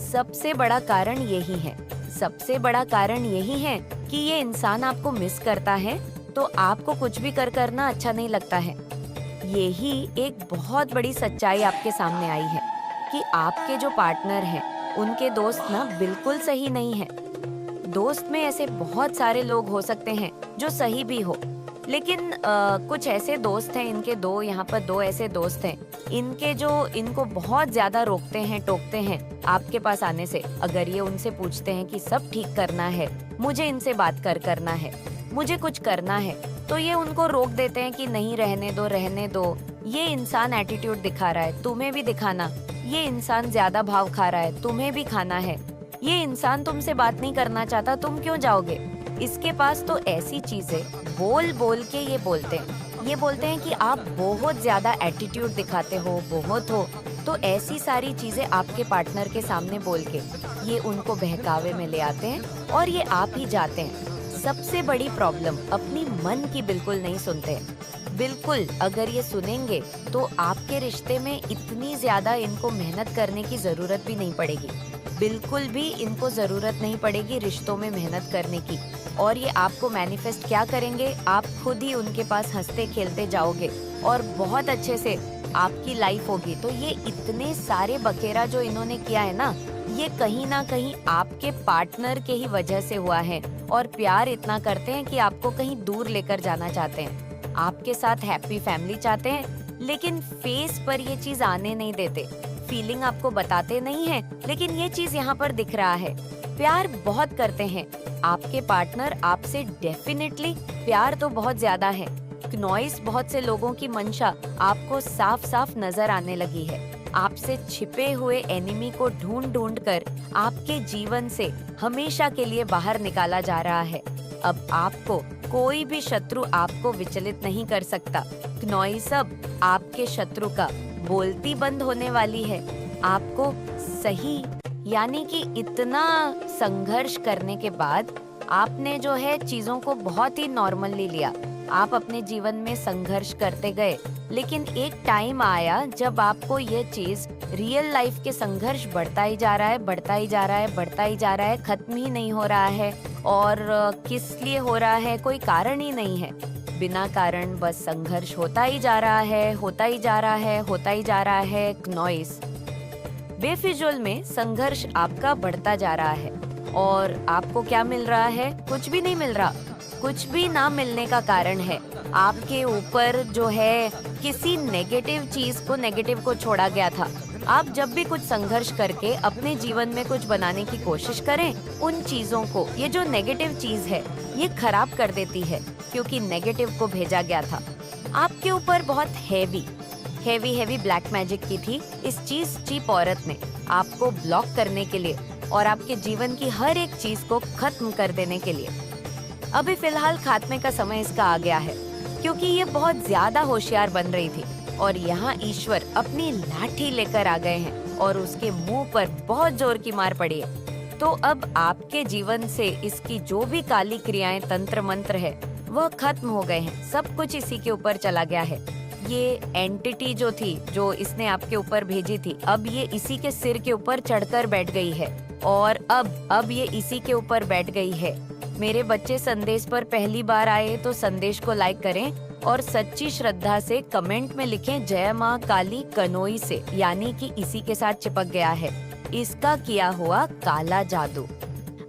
सबसे बड़ा कारण यही है। सबसे बड़ा कारण यही है कि ये इंसान आपको मिस करता है, तो आपको कुछ भी करना अच्छा नहीं लगता है। यही एक बहुत बड़ी सच्चाई आपके सामने आई है कि आपके जो पार्टनर हैं, उनके दोस्त ना बिल्कुल सही नहीं है। दोस्त में ऐसे बहुत सारे लोग हो सकते हैं जो सही भी हो, लेकिन कुछ ऐसे दोस्त हैं, इनके यहाँ पर दो ऐसे दोस्त हैं, इनको बहुत ज्यादा रोकते हैं, टोकते हैं आपके पास आने से। अगर ये उनसे पूछते हैं कि सब ठीक करना है, मुझे इनसे बात करना है, मुझे कुछ करना है, तो ये उनको रोक देते हैं कि नहीं, रहने दो। ये इंसान एटीट्यूड दिखा रहा है, तुम्हें भी दिखाना। ये इंसान ज्यादा भाव खा रहा है, तुम्हें भी खाना है। ये इंसान तुमसे बात नहीं करना चाहता, तुम क्यों जाओगे इसके पास। तो ऐसी चीजें बोल बोल के ये बोलते हैं कि आप बहुत ज्यादा एटीट्यूड दिखाते हो, बहुत हो। तो ऐसी सारी चीजें आपके पार्टनर के सामने बोल के ये उनको बहकावे में ले आते हैं और ये आप ही जाते हैं। सबसे बड़ी प्रॉब्लम, अपनी मन की बिल्कुल नहीं सुनते हैं। बिल्कुल, अगर ये सुनेंगे तो आपके रिश्ते में इतनी ज्यादा इनको मेहनत करने की जरूरत भी नहीं पड़ेगी। बिल्कुल भी इनको जरूरत नहीं पड़ेगी रिश्तों में मेहनत करने की। और ये आपको मैनिफेस्ट क्या करेंगे, आप खुद ही उनके पास हंसते खेलते जाओगे और बहुत अच्छे से आपकी लाइफ होगी। तो ये इतने सारे बखेरा जो इन्होंने किया है ना, ये कहीं ना कहीं आपके पार्टनर के ही वजह से हुआ है। और प्यार इतना करते हैं कि आपको कहीं दूर लेकर जाना चाहते हैं, आपके साथ हैप्पी फैमिली चाहते हैं, लेकिन फेस पर ये चीज आने नहीं देते। फीलिंग आपको बताते नहीं है, लेकिन ये चीज यहाँ पर दिख रहा है। प्यार बहुत करते हैं आपके पार्टनर आपसे, डेफिनेटली प्यार तो बहुत ज्यादा है। नॉइस, बहुत से लोगों की मंशा आपको साफ साफ नजर आने लगी है। आपसे छिपे हुए एनिमी को ढूंढ कर आपके जीवन से हमेशा के लिए बाहर निकाला जा रहा है। अब आपको कोई भी शत्रु आपको विचलित नहीं कर सकता। नॉइस, अब आपके शत्रु का बोलती बंद होने वाली है। आपको सही, यानी कि इतना संघर्ष करने के बाद आपने जो है चीजों को बहुत ही नॉर्मली लिया। आप अपने जीवन में संघर्ष करते गए, लेकिन एक टाइम आया जब आपको ये चीज, रियल लाइफ के संघर्ष बढ़ता ही जा रहा है, खत्म ही नहीं हो रहा है। और किस लिए हो रहा है, कोई कारण ही नहीं है। बिना कारण बस संघर्ष होता ही जा रहा है। नॉइस, बेफिजूल में संघर्ष आपका बढ़ता जा रहा है और आपको क्या मिल रहा है? कुछ भी नहीं मिल रहा। कुछ भी ना मिलने का कारण है आपके ऊपर जो है किसी नेगेटिव को छोड़ा गया था। आप जब भी कुछ संघर्ष करके अपने जीवन में कुछ बनाने की कोशिश करें, उन चीजों को, ये जो नेगेटिव चीज है, ये खराब कर देती है, क्योंकि नेगेटिव को भेजा गया था आपके ऊपर। बहुत हेवी ब्लैक मैजिक की थी इस चीप औरत ने, आपको ब्लॉक करने के लिए और आपके जीवन की हर एक चीज को खत्म कर देने के लिए। अभी फिलहाल खात्मे का समय इसका आ गया है, क्योंकि ये बहुत ज्यादा होशियार बन रही थी और यहाँ ईश्वर अपनी लाठी लेकर आ गए हैं और उसके मुंह पर बहुत जोर की मार पड़ी है। तो अब आपके जीवन से इसकी जो भी काली क्रियाएं, तंत्र मंत्र है, वह खत्म हो गए हैं। सब कुछ इसी के ऊपर चला गया है। ये एंटिटी जो थी, जो इसने आपके ऊपर भेजी थी, अब ये इसी के सिर के ऊपर चढ़कर बैठ गई है और अब ये इसी के ऊपर बैठ गई है। मेरे बच्चे संदेश पर पहली बार आए तो संदेश को लाइक करें और सच्ची श्रद्धा से कमेंट में लिखें जय माँ काली कनोई से, यानी कि इसी के साथ चिपक गया है इसका किया हुआ काला जादू।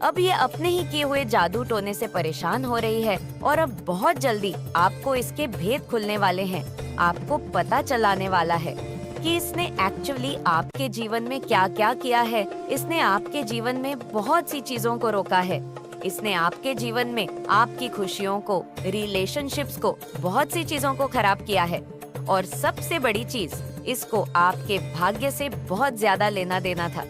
अब ये अपने ही किए हुए जादू टोने से परेशान हो रही है और अब बहुत जल्दी आपको इसके भेद खुलने वाले हैं। आपको पता चलाने वाला है कि इसने एक्चुअली आपके जीवन में क्या क्या किया है। इसने आपके जीवन में बहुत सी चीजों को रोका है। इसने आपके जीवन में आपकी खुशियों को, रिलेशनशिप्स को, बहुत सी चीजों को खराब किया है। और सबसे बड़ी चीज, इसको आपके भाग्य से बहुत ज्यादा लेना देना था।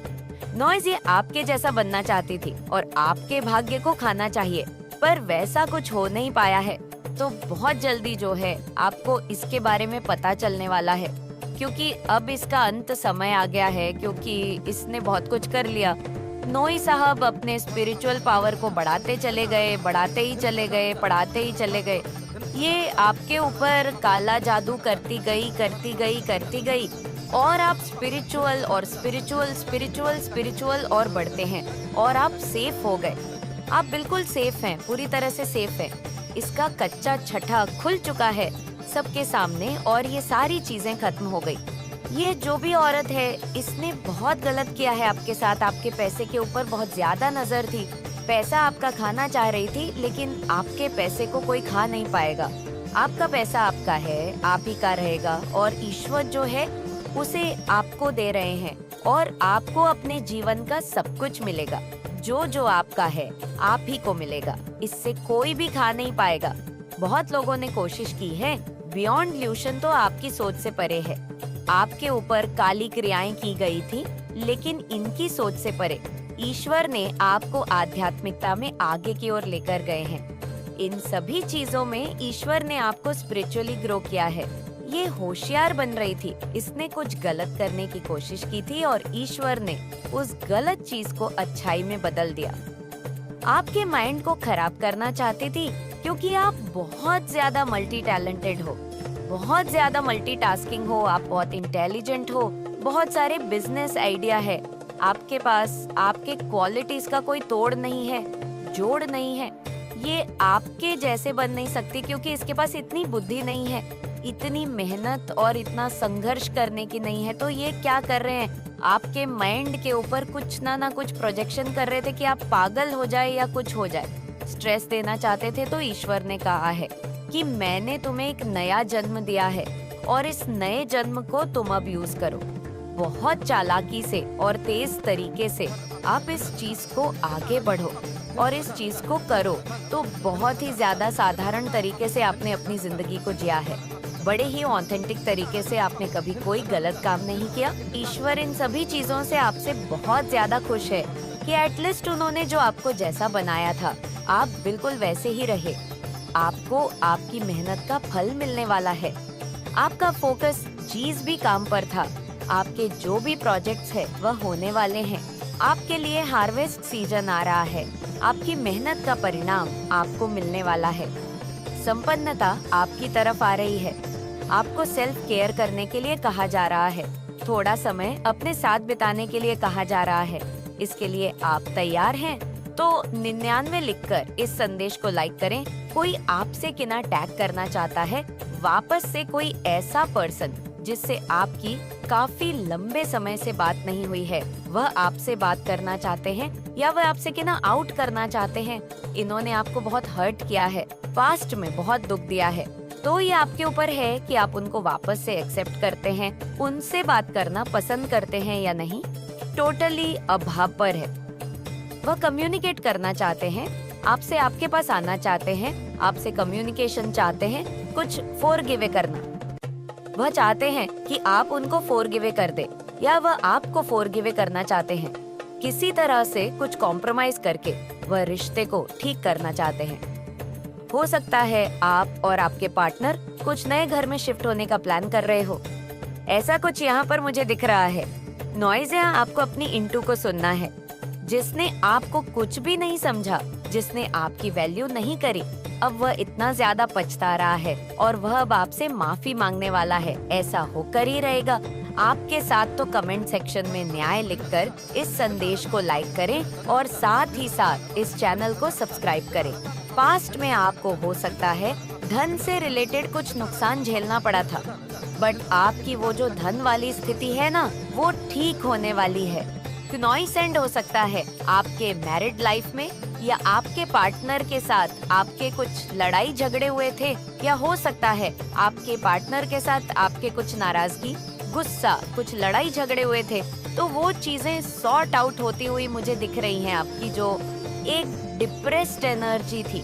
नॉइज ये आपके जैसा बनना चाहती थी और आपके भाग्य को खाना चाहिए, पर वैसा कुछ हो नहीं पाया है। तो बहुत जल्दी जो है आपको इसके बारे में पता चलने वाला है, क्योंकि अब इसका अंत समय आ गया है, क्योंकि इसने बहुत कुछ कर लिया। नोई साहब अपने स्पिरिचुअल पावर को बढ़ाते चले गए, बढ़ाते ही चले गए, बढ़ाते ही चले गए। ये आपके ऊपर काला जादू करती गई, करती गई, करती गई, और आप स्पिरिचुअल और स्पिरिचुअल स्पिरिचुअल स्पिरिचुअल और बढ़ते हैं, और आप सेफ हो गए। आप बिल्कुल सेफ हैं, पूरी तरह से सेफ हैं। इसका कच्चा छठा खुल चुका है सबके सामने, और ये सारी चीजें खत्म हो गई। ये जो भी औरत है, इसने बहुत गलत किया है आपके साथ। आपके पैसे के ऊपर बहुत ज्यादा नजर थी, पैसा आपका खाना चाह रही थी, लेकिन आपके पैसे को कोई खा नहीं पाएगा। आपका पैसा आपका है, आप ही का रहेगा, और ईश्वर जो है उसे आपको दे रहे हैं, और आपको अपने जीवन का सब कुछ मिलेगा। जो जो आपका है आप ही को मिलेगा, इससे कोई भी खा नहीं पाएगा। बहुत लोगों ने कोशिश की है, बियॉन्ड इल्यूशन तो आपकी सोच से परे है। आपके ऊपर काली क्रियाएं की गई थी, लेकिन इनकी सोच से परे ईश्वर ने आपको आध्यात्मिकता में आगे की ओर लेकर गए हैं। इन सभी चीजों में ईश्वर ने आपको स्पिरिचुअली ग्रो किया है। ये होशियार बन रही थी, इसने कुछ गलत करने की कोशिश की थी, और ईश्वर ने उस गलत चीज को अच्छाई में बदल दिया। आपके माइंड को खराब करना चाहती थी, क्योंकि आप बहुत ज्यादा मल्टी टैलेंटेड हो, बहुत ज्यादा मल्टीटास्किंग हो, आप बहुत इंटेलिजेंट हो, बहुत सारे बिजनेस आइडिया है आपके पास, आपके क्वालिटीज का कोई तोड़ नहीं है, जोड़ नहीं है। ये आपके जैसे बन नहीं सकती, क्योंकि इसके पास इतनी बुद्धि नहीं है, इतनी मेहनत और इतना संघर्ष करने की नहीं है। तो ये क्या कर रहे हैं, आपके माइंड के ऊपर कुछ ना कुछ प्रोजेक्शन कर रहे थे कि आप पागल हो जाए या कुछ हो जाए, स्ट्रेस देना चाहते थे। तो ईश्वर ने कहा है कि मैंने तुम्हें एक नया जन्म दिया है, और इस नए जन्म को तुम अब यूज करो। बहुत चालाकी से और तेज तरीके से आप इस चीज को आगे बढ़ो और इस चीज को करो। तो बहुत ही ज्यादा साधारण तरीके से आपने अपनी जिंदगी को जिया है, बड़े ही ऑथेंटिक तरीके से। आपने कभी कोई गलत काम नहीं किया। ईश्वर इन सभी चीजों से आपसे बहुत ज्यादा खुश है कि एटलीस्ट उन्होंने जो आपको जैसा बनाया था, आप बिल्कुल वैसे ही रहे। आपको आपकी मेहनत का फल मिलने वाला है। आपका फोकस चीज भी काम पर था। आपके जो भी प्रोजेक्ट्स है वह होने वाले हैं। आपके लिए हार्वेस्ट सीजन आ रहा है। आपकी मेहनत का परिणाम आपको मिलने वाला है। संपन्नता आपकी तरफ आ रही है। आपको सेल्फ केयर करने के लिए कहा जा रहा है। थोड़ा समय अपने साथ बिताने के लिए कहा जा रहा है। इसके लिए आप तैयार हैं? तो 99 लिखकर इस संदेश को लाइक करें। कोई आपसे किना टैग करना चाहता है, वापस से कोई ऐसा पर्सन जिससे आपकी काफी लंबे समय से बात नहीं हुई है, वह आपसे बात करना चाहते हैं, या वह आपसे किना आउट करना चाहते हैं। इन्होंने आपको बहुत हर्ट किया है, पास्ट में बहुत दुख दिया है। तो ये आपके ऊपर है कि आप उनको वापस से एक्सेप्ट करते हैं, उनसे बात करना पसंद करते हैं या नहीं। टोटली अभाव पर है। वह कम्युनिकेट करना चाहते हैं आपसे, आपके पास आना चाहते हैं, आपसे कम्युनिकेशन चाहते हैं, कुछ फॉरगिव करना। वह चाहते हैं कि आप उनको फॉरगिव कर दे, या वह आपको फॉरगिव करना चाहते हैं। किसी तरह से कुछ कॉम्प्रोमाइज करके वह रिश्ते को ठीक करना चाहते हैं। हो सकता है आप और आपके पार्टनर कुछ नए घर में शिफ्ट होने का प्लान कर रहे हो। ऐसा कुछ यहाँ पर मुझे दिख रहा है। नॉइज यहाँ आपको अपनी इंटू को सुनना है। जिसने आपको कुछ भी नहीं समझा, जिसने आपकी वैल्यू नहीं करी, अब वह इतना ज्यादा पछता रहा है और वह अब आपसे माफी मांगने वाला है। ऐसा होकर ही रहेगा आपके साथ। तो कमेंट सेक्शन में न्याय लिखकर इस संदेश को लाइक करें और साथ ही साथ इस चैनल को सब्सक्राइब करें। पास्ट में आपको हो सकता है धन से रिलेटेड कुछ नुकसान झेलना पड़ा था, बट आपकी वो जो धन वाली स्थिति है ना, वो ठीक होने वाली है। नॉइस एंड हो सकता है आपके मैरिड लाइफ में, या आपके पार्टनर के साथ आपके कुछ लड़ाई झगड़े हुए थे, या हो सकता है आपके पार्टनर के साथ आपके कुछ नाराजगी, गुस्सा, कुछ लड़ाई झगड़े हुए थे। तो वो चीजें सॉर्ट आउट होती हुई मुझे दिख रही हैं। आपकी जो एक डिप्रेस्ड एनर्जी थी,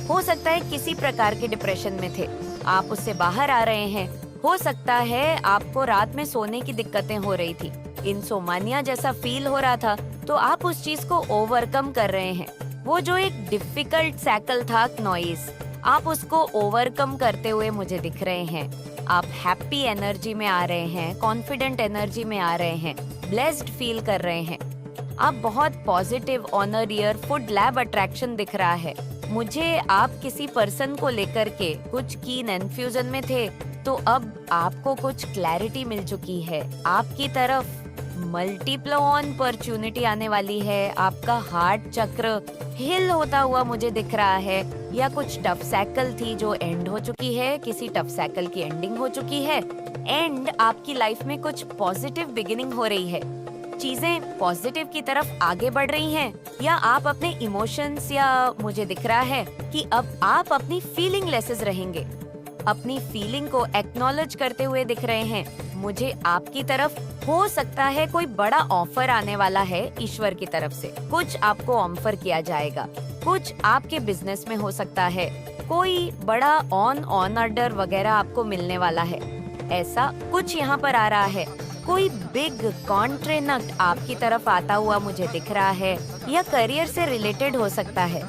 हो सकता है किसी प्रकार के डिप्रेशन में थे, आप उससे बाहर आ रहे हैं। हो सकता है आपको रात में सोने की दिक्कतें हो रही थी, इंसोमानिया जैसा फील हो रहा था, तो आप उस चीज को ओवरकम कर रहे हैं। वो जो एक डिफिकल्ट साइकिल था नॉइस, आप उसको ओवरकम करते हुए मुझे दिख रहे हैं। आप हैप्पी एनर्जी में आ रहे हैं, कॉन्फिडेंट एनर्जी में आ रहे हैं, ब्लेस्ड फील कर रहे हैं। आप बहुत positive honour year food lab attraction दिख रहा है। मुझे आप किसी पर्सन को लेकर के कुछ कीन इन्फ्यूजन में थे, तो अब आपको कुछ क्लैरिटी मिल चुकी है। आपकी तरफ मल्टीपल अपॉर्चुनिटी आने वाली है। आपका हार्ट चक्र हिल होता हुआ मुझे दिख रहा है, या कुछ टफ साइकिल थी जो एंड हो चुकी है, किसी टफ साइकिल की एंडिंग हो चुकी है, एंड आपकी लाइफ में कुछ पॉजिटिव बिगिनिंग हो रही है। चीजें पॉजिटिव की तरफ आगे बढ़ रही हैं, या आप अपने इमोशंस, या मुझे दिख रहा है कि अब आप अपनी फीलिंग लेसेस रहेंगे, अपनी फीलिंग को एक्नॉलेज करते हुए दिख रहे हैं। मुझे आपकी तरफ हो सकता है कोई बड़ा ऑफर आने वाला है ईश्वर की तरफ से। कुछ आपको ऑफर किया जाएगा, कुछ आपके बिजनेस में हो सकता है, कोई बड़ा ऑन ऑर्डर वगैरह आपको मिलने वाला है। ऐसा कुछ यहाँ पर आ रहा है। कोई बिग कॉन्ट्रैक्ट आपकी तरफ आता हुआ मुझे दिख रहा है, या करियर से रिलेटेड हो सकता है।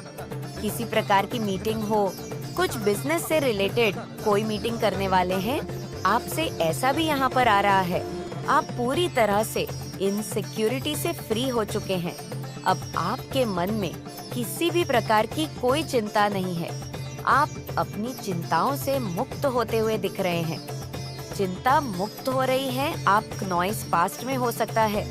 किसी प्रकार की मीटिंग हो, कुछ बिजनेस से रिलेटेड कोई मीटिंग करने वाले हैं आपसे, ऐसा भी यहाँ पर आ रहा है। आप पूरी तरह से इनसिक्योरिटी से फ्री हो चुके हैं। अब आपके मन में किसी भी प्रकार की कोई चिंता नहीं है। आप अपनी चिंताओं से मुक्त होते हुए दिख रहे हैं। चिंता मुक्त हो रही है। आप नॉइस पास्ट में हो सकता है।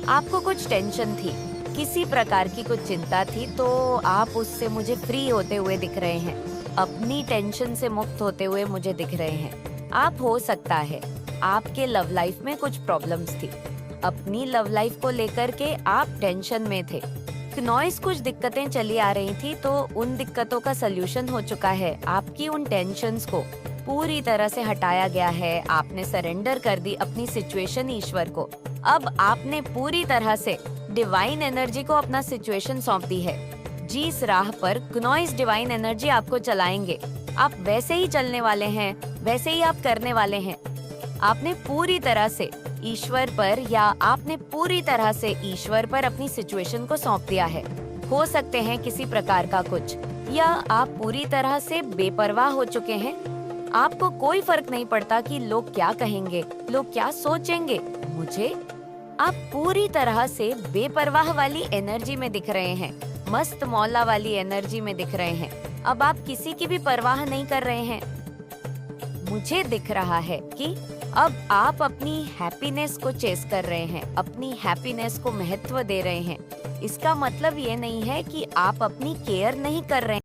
आपको कुछ टेंशन थी, किसी प्रकार की कुछ चिंता थी, तो आप उससे मुझे फ्री होते हुए दिख रहे हैं। अपनी टेंशन से मुक्त होते हुए मुझे दिख रहे हैं। आप हो सकता है आपके लव लाइफ में कुछ प्रॉब्लम्स थी। अपनी लव लाइफ को लेकर के आप टेंशन में थे। नॉइस कुछ दिक्कतें चली आ रही थी, तो उन दिक्कतों का सल्यूशन हो चुका है। आपकी उन टेंशन्स को पूरी तरह से हटाया गया है। आपने सरेंडर कर दी अपनी सिचुएशन ईश्वर को। अब आपने पूरी तरह से डिवाइन एनर्जी को अपना सिचुएशन सौंप दी है। जिस राह पर नॉइस डिवाइन एनर्जी आपको चलाएंगे, आप वैसे ही चलने वाले हैं, वैसे ही आप करने वाले हैं। आपने पूरी तरह से ईश्वर पर, या आपने पूरी तरह से ईश्वर पर अपनी सिचुएशन को सौंप दिया है। हो सकते हैं किसी प्रकार का कुछ, या आप पूरी तरह से बेपरवाह हो चुके हैं। आपको कोई फर्क नहीं पड़ता कि लोग क्या कहेंगे, लोग क्या सोचेंगे। मुझे आप पूरी तरह से बेपरवाह वाली एनर्जी में दिख रहे हैं, मस्त मौला वाली एनर्जी में दिख रहे हैं। अब आप किसी की भी परवाह नहीं कर रहे हैं। मुझे दिख रहा है कि अब आप अपनी हैप्पीनेस को चेस कर रहे हैं, अपनी हैप्पीनेस को महत्व दे रहे हैं। इसका मतलब ये नहीं है कि आप अपनी केयर नहीं कर रहे हैं।